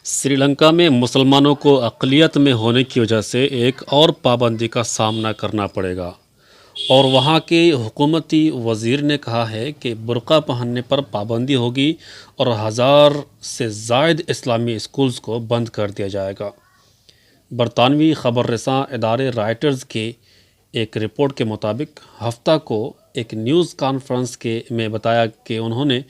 سری لنکا میں مسلمانوں کو اقلیت میں ہونے کی وجہ سے ایک اور پابندی کا سامنا کرنا پڑے گا، اور وہاں کے حکومتی وزیر نے کہا ہے کہ برقع پہننے پر پابندی ہوگی اور 1000 سے زائد اسلامی اسکولز کو بند کر دیا جائے گا۔ برطانوی خبر رساں ادارے رائٹرز کے ایک رپورٹ کے مطابق ہفتہ کو ایک نیوز کانفرنس میں بتایا کہ انہوں نے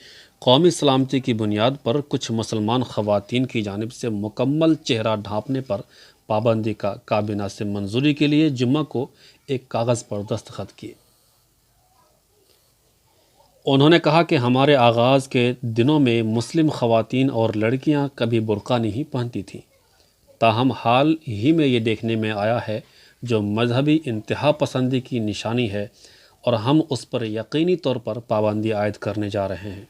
قومی سلامتی کی بنیاد پر کچھ مسلمان خواتین کی جانب سے مکمل چہرہ ڈھانپنے پر پابندی کا کابینہ سے منظوری کے لیے جمعہ کو ایک کاغذ پر دستخط کیے۔ انہوں نے کہا کہ ہمارے آغاز کے دنوں میں مسلم خواتین اور لڑکیاں کبھی برقع نہیں پہنتی تھیں، تاہم حال ہی میں یہ دیکھنے میں آیا ہے جو مذہبی انتہا پسندی کی نشانی ہے، اور ہم اس پر یقینی طور پر پابندی عائد کرنے جا رہے ہیں۔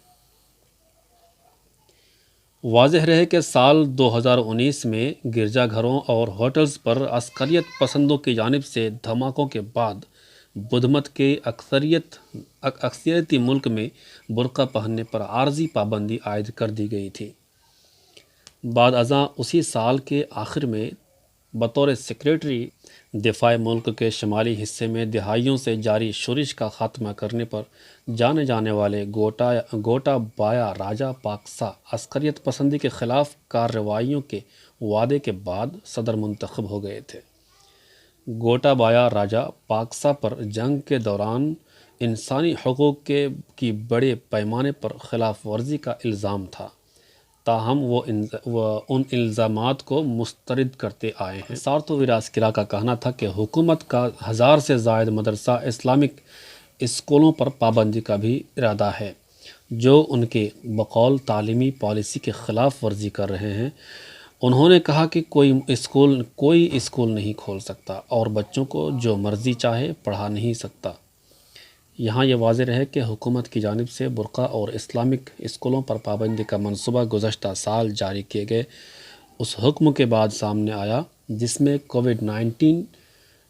واضح رہے کہ سال 2019 میں گرجا گھروں اور ہوٹلز پر عسکریت پسندوں کی جانب سے دھماکوں کے بعد بدھ مت کے اکثریتی ملک میں برقع پہننے پر عارضی پابندی عائد کر دی گئی تھی۔ بعد ازاں اسی سال کے آخر میں بطور سیکریٹری دفاع ملک کے شمالی حصے میں دہائیوں سے جاری شورش کا خاتمہ کرنے پر جانے جانے والے گوٹا بایا راجا پاکسا عسکریت پسندی کے خلاف کارروائیوں کے وعدے کے بعد صدر منتخب ہو گئے تھے۔ گوٹا بایا راجا پاکسا پر جنگ کے دوران انسانی حقوق کی بڑے پیمانے پر خلاف ورزی کا الزام تھا، تاہم وہ ان الزامات کو مسترد کرتے آئے ہیں۔ سارتو ویراسکیلا کا کہنا تھا کہ حکومت کا 1000 سے زائد مدرسہ اسلامک اسکولوں پر پابندی کا بھی ارادہ ہے، جو ان کے بقول تعلیمی پالیسی کی خلاف ورزی کر رہے ہیں۔ انہوں نے کہا کہ کوئی اسکول نہیں کھول سکتا اور بچوں کو جو مرضی چاہے پڑھا نہیں سکتا۔ یہاں یہ واضح رہے کہ حکومت کی جانب سے برقع اور اسلامک اسکولوں پر پابندی کا منصوبہ گزشتہ سال جاری کیے گئے اس حکم کے بعد سامنے آیا جس میں کووڈ-19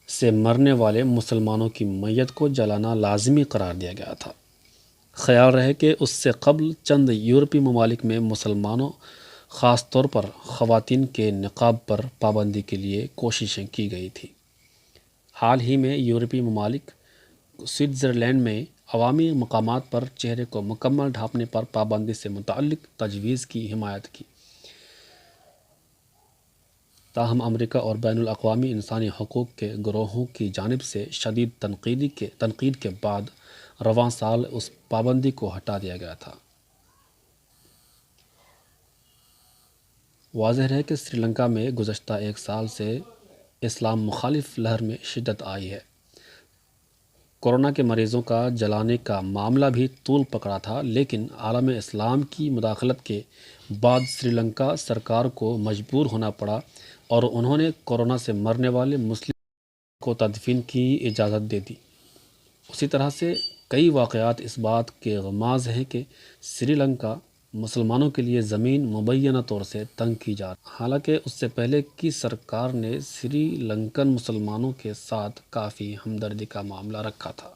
سے مرنے والے مسلمانوں کی میت کو جلانا لازمی قرار دیا گیا تھا۔ خیال رہے کہ اس سے قبل چند یورپی ممالک میں مسلمانوں، خاص طور پر خواتین کے نقاب پر پابندی کے لیے کوششیں کی گئی تھیں۔ حال ہی میں یورپی ممالک سوئٹزرلینڈ میں عوامی مقامات پر چہرے کو مکمل ڈھانپنے پر پابندی سے متعلق تجویز کی حمایت کی، تاہم امریکہ اور بین الاقوامی انسانی حقوق کے گروہوں کی جانب سے شدید تنقید کے بعد رواں سال اس پابندی کو ہٹا دیا گیا تھا۔ واضح ہے کہ سری لنکا میں گزشتہ ایک سال سے اسلام مخالف لہر میں شدت آئی ہے۔ کورونا کے مریضوں کا جلانے کا معاملہ بھی طول پکڑا تھا، لیکن عالم اسلام کی مداخلت کے بعد سری لنکا سرکار کو مجبور ہونا پڑا اور انہوں نے کورونا سے مرنے والے مسلم کو تدفین کی اجازت دے دی۔ اسی طرح سے کئی واقعات اس بات کے غماز ہیں کہ سری لنکا مسلمانوں کے لیے زمین مبینہ طور سے تنگ کی جا رہی ہے، حالانکہ اس سے پہلے کی سرکار نے سری لنکن مسلمانوں کے ساتھ کافی ہمدردی کا معاملہ رکھا تھا۔